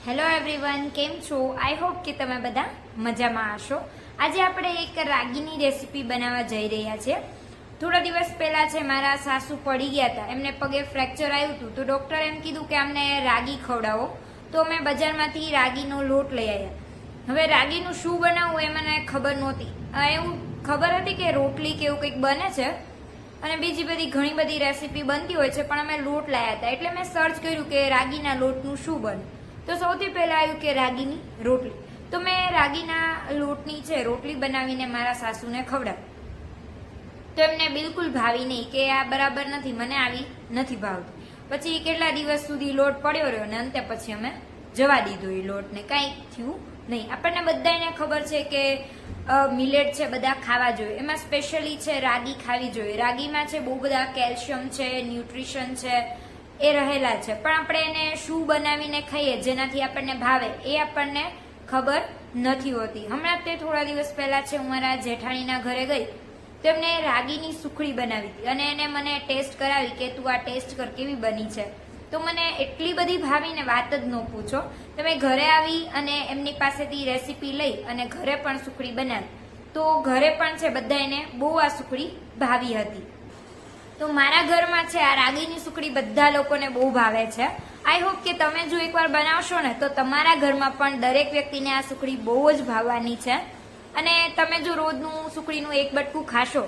Hello everyone, કેમ છો? I hope કે તમે બધા મજામાં હશો. આજે આપણે એક રાગીની રેસીપી બનાવવા જઈ રહ્યા છીએ. થોડા દિવસ પહેલા છે મારા સાસુ પડી ગયા હતા, એમને પગે ફ્રેક્ચર આવ્યું હતું, તો ડોક્ટરે એમ કીધું કે અમને રાગી ખવડાવો. તો અમે બજારમાંથી રાગીનો લોટ લઈ આવ્યા. હવે રાગીનું શું બનાવવું એ મને ખબર નહોતી. એવું ખબર હતી કે રોટલી કે એવું કંઈક બને છે અને બીજી બધી ઘણી બધી રેસીપી બનતી હોય છે, પણ અમે લોટ લાવ્યા હતા એટલે મેં સર્ચ કર્યું કે રાગીના લોટનું શું બને. તો સૌથી પહેલા આવ્યું કે રાગીની રોટલી. તો મેં રાગીના લોટની છે રોટલી બનાવીને મારા સાસુને ખવડાવી. તો એમને બિલકુલ ભાવી નહીં કે આ બરાબર નથી, મને આવી નથી ભાવતી. પછી કેટલા દિવસ સુધી લોટ પડ્યો રહ્યો ને અંતે પછી અમે જવા દીધો એ લોટને, કાંઈ થયું નહીં. આપણને બધાને ખબર છે કે મિલેટ છે બધા ખાવા જોઈએ, એમાં સ્પેશિયલી છે રાગી ખાવી જોઈએ. રાગીમાં છે બહુ બધા કેલ્શિયમ છે, ન્યુટ્રિશન છે એ રહેલા છે, પણ આપણે એને શું બનાવીને ખાઈએ જેનાથી આપણને ભાવે એ આપણને ખબર નથી હોતી. હમણાં તે થોડા દિવસ પહેલા છે હું મારા જેઠાણીના ઘરે ગઈ તો એમને રાગીની સુખડી બનાવી હતી અને એને મને ટેસ્ટ કરાવી કે તું આ ટેસ્ટ કર કેવી બની છે. તો મને એટલી બધી ભાવીને વાત જ ન પૂછો. તમે ઘરે આવી અને એમની પાસેથી રેસીપી લઈ અને ઘરે પણ સુખડી બનાવી તો ઘરે પણ છે બધા એને બહુ આ સુખડી ભાવી હતી. તો મારા ઘરમાં છે આ રાગીની સુખડી બધા લોકોને બહુ ભાવે છે. આઈ હોપ કે તમે જો એકવાર બનાવશો ને તો તમારા ઘરમાં પણ દરેક વ્યક્તિને આ સુખડી બહુ જ ભાવવાની છે. અને તમે જો રોજનું સુખડીનું એક બટકું ખાશો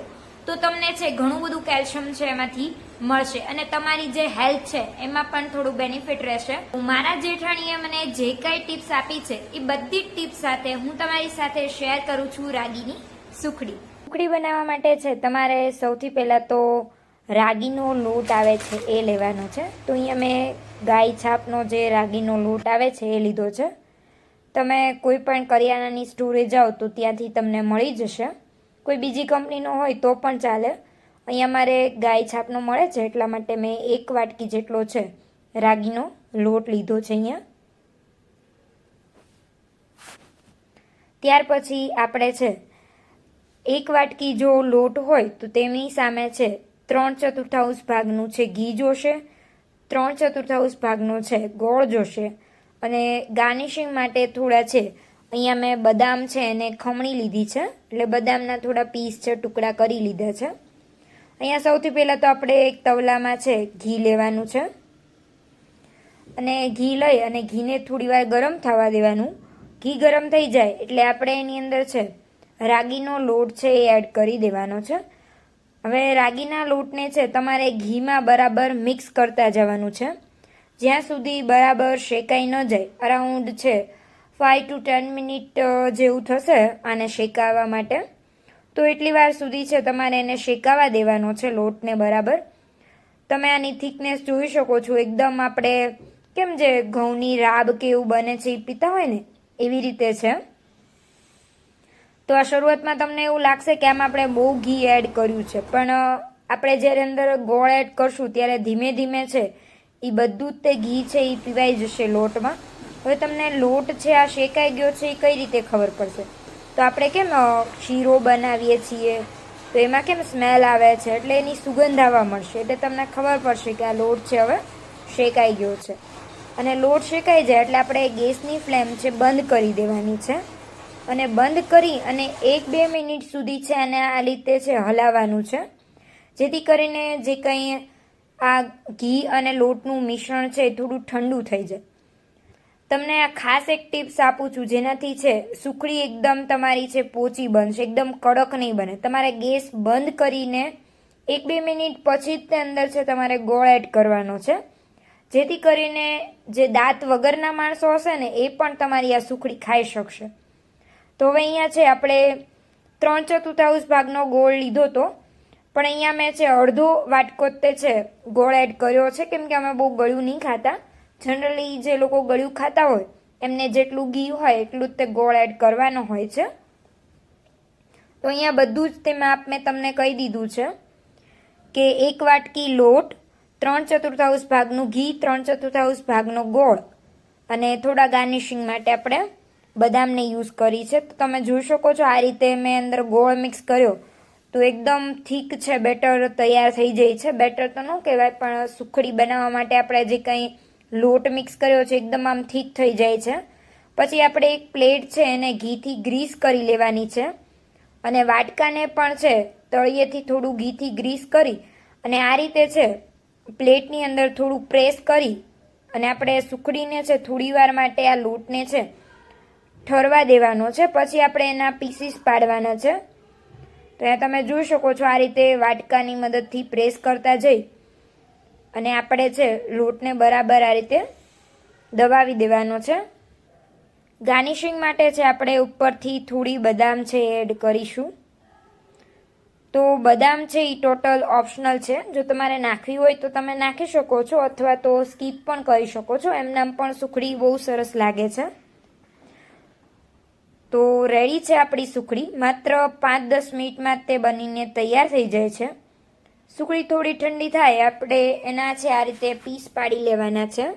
તો તમને છે ઘણું બધું કેલ્શિયમ છે એમાંથી મળશે અને તમારી જે હેલ્થ છે એમાં પણ થોડું બેનિફિટ રહેશે. મારા જેઠાણીએ મને જે કઈ ટિપ્સ આપી છે એ બધી ટિપ્સ સાથે હું તમારી સાથે શેર કરું છું રાગીની સુખડી. સુખડી બનાવવા માટે છે તમારે સૌથી પહેલા તો રાગીનો લોટ આવે છે એ લેવાનો છે. તો અહીંયા મેં ગાય છાપનો જે રાગીનો લોટ આવે છે એ લીધો છે. તમે કોઈ પણ કરિયાણાની સ્ટોરે જાઓ તો ત્યાંથી તમને મળી જશે. કોઈ બીજી કંપનીનો હોય તો પણ ચાલે. અહીંયા મારે ગાય છાપનો મળે છે એટલા માટે મેં 1 વાટકી જેટલો છે રાગીનો લોટ લીધો છે અહીંયા. ત્યાર પછી આપણે છે 1 વાટકી જો લોટ હોય તો તેની સામે છે 3/4 ભાગનું છે ઘી જોશે, 3/4 ભાગનો છે ગોળ જોશે અને ગાર્નિશિંગ માટે થોડા છે અહીંયા મેં બદામ છે એને ખમણી લીધી છે, એટલે બદામના થોડા પીસ છે ટુકડા કરી લીધા છે. અહીંયા સૌથી પહેલાં તો આપણે એક તવલામાં છે ઘી લેવાનું છે અને ઘી લઈ અને ઘીને થોડી વાર ગરમ થવા દેવાનું. ઘી ગરમ થઈ જાય એટલે આપણે એની અંદર છે રાગીનો લોટ છે એ એડ કરી દેવાનો છે. હવે રાગીના લોટને છે તમારે ઘીમાં બરાબર મિક્સ કરતા જવાનું છે જ્યાં સુધી બરાબર શેકાઈ ન જાય. અરાઉન્ડ છે 5 to 10 મિનિટ જેવું થશે આને શેકાવા માટે. તો એટલી વાર સુધી છે તમારે એને શેકાવા દેવાનો છે લોટને બરાબર. તમે આની થિકનેસ જોઈ શકો છો, એકદમ આપણે કેમ જે ઘઉંની રાબ કે એવું બને છે એ પીતા હોય ને એવી રીતે છે. તો આ શરૂઆતમાં તમને એવું લાગશે કે આમાં આપણે બહુ ઘી એડ કર્યું છે, પણ આપણે જ્યારે અંદર ગોળ એડ કરશું ત્યારે ધીમે ધીમે છે એ બધું જ તે ઘી છે એ પીવાઈ જશે લોટમાં. હવે તમને લોટ છે આ શેકાઈ ગયો છે એ કઈ રીતે ખબર પડશે? તો આપણે કેમ શીરો બનાવીએ છીએ તો એમાં કેમ સ્મેલ આવે છે એટલે એની સુગંધ આવવા મળશે, એટલે તમને ખબર પડશે કે આ લોટ છે હવે શેકાઈ ગયો છે. અને લોટ શેકાઈ જાય એટલે આપણે ગેસની ફ્લેમ છે બંધ કરી દેવાની છે અને બંધ કરી અને 1-2 મિનિટ સુધી છે અને આ રીતે છે હલાવવાનું છે જેથી કરીને જે કંઈ આ ઘી અને લોટનું મિશ્રણ છે એ થોડું ઠંડુ થઈ જાય. તમને આ ખાસ એક ટિપ્સ આપું છું જેનાથી છે સુખડી એકદમ તમારી છે પોચી બનશે, એકદમ કડક નહીં બને. તમારે ગેસ બંધ કરીને 1-2 મિનિટ પછી જ તે અંદર છે તમારે ગોળ એડ કરવાનો છે જેથી કરીને જે દાંત વગરના માણસો હશે ને એ પણ તમારી આ સુખડી ખાઈ શકશે. તો હવે અહીંયા છે આપણે 3/4 ભાગનો ગોળ લીધો તો, પણ અહીંયા મેં છે અડધો વાટકો તે છે ગોળ એડ કર્યો છે કેમ કે અમે બહુ ગળ્યું નહીં ખાતા. જનરલી જે લોકો ગળ્યું ખાતા હોય એમને જેટલું ઘી હોય એટલું જ તે ગોળ એડ કરવાનો હોય છે. તો અહીંયા બધું જ તે માપ મેં તમને કહી દીધું છે કે 1 વાટકી લોટ, 3/4 ભાગનું ઘી, 3/4 ભાગનો ગોળ અને થોડા ગાર્નિશિંગ માટે આપણે બદામને યુઝ કરી છે. તો તમે જોઈ શકો છો આ રીતે મેં અંદર ગોળ મિક્સ કર્યો તો એકદમ થીક છે બેટર તૈયાર થઈ જાય છે. બેટર તો ન કહેવાય પણ સુખડી બનાવવા માટે આપણે જે કંઈ લોટ મિક્સ કર્યો છે એકદમ આમ થીક થઈ જાય છે. પછી આપણે એક પ્લેટ છે એને ઘીથી ગ્રીસ કરી લેવાની છે અને વાટકાને પણ છે તળિયેથી થોડું ઘીથી ગ્રીસ કરી અને આ રીતે છે પ્લેટની અંદર થોડું પ્રેસ કરી અને આપણે સુખડીને છે થોડી વાર માટે આ લોટને છે ઠરવા દેવાનો છે. પછી આપણે એના પીસીસ પાડવાના છે. તો અહીંયા તમે જોઈ શકો છો આ રીતે વાટકાની મદદથી પ્રેસ કરતા જઈ અને આપણે છે લોટને બરાબર આ રીતે દબાવી દેવાનો છે. ગાર્નિશિંગ માટે છે આપણે ઉપરથી થોડી બદામ છે એડ કરીશું. તો બદામ છે એ ટોટલ ઓપ્શનલ છે. જો તમારે નાખવી હોય તો તમે નાખી શકો છો અથવા તો સ્કીપ પણ કરી શકો છો. એમનામ પણ સુખડી બહુ સરસ લાગે છે. તો રેડી છે આપણી સુખડી. માત્ર 5-10 મિનિટમાં તે બનીને તૈયાર થઈ જાય છે. સુખડી થોડી ઠંડી થાય આપણે એના છે આ રીતે પીસ પાડી લેવાના છે.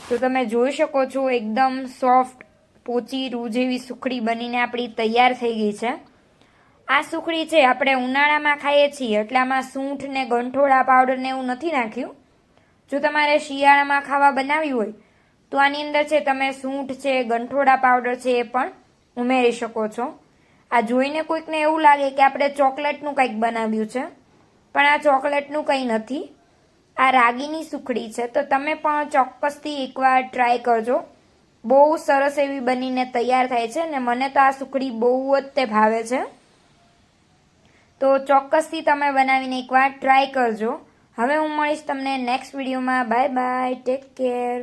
તો તમે જોઈ શકો છો એકદમ સોફ્ટ પોચી રૂ જેવી સુખડી બનીને આપણી તૈયાર થઈ ગઈ છે. આ સુખડી છે આપણે ઉનાળામાં ખાઈએ છીએ એટલે આમાં સૂંઠ ને ગંઠોડા પાવડર ને એવું નથી નાખ્યું. જો તમારે શિયાળામાં ખાવા બનાવી હોય તો આની અંદર છે તમે સૂંઠ છે ગંઠોડા પાવડર છે એ પણ ઉમેરી શકો છો. આ જોઈને કોઈકને એવું લાગે કે આપણે ચોકલેટનું કંઈક બનાવ્યું છે, પણ આ ચોકલેટનું કંઈ નથી. આ રાગીની સુખડી છે. તો તમે પણ ચોક્કસથી એકવાર ટ્રાય કરજો. બહુ સરસ એવી બનીને તૈયાર થાય છે ને મને તો આ સુખડી બહુ જ તે ભાવે છે. તો ચોક્કસથી તમે બનાવીને એકવાર ટ્રાય કરજો. હવે હું મળીશ તમને નેક્સ્ટ વિડીયોમાં. Bye bye, take care.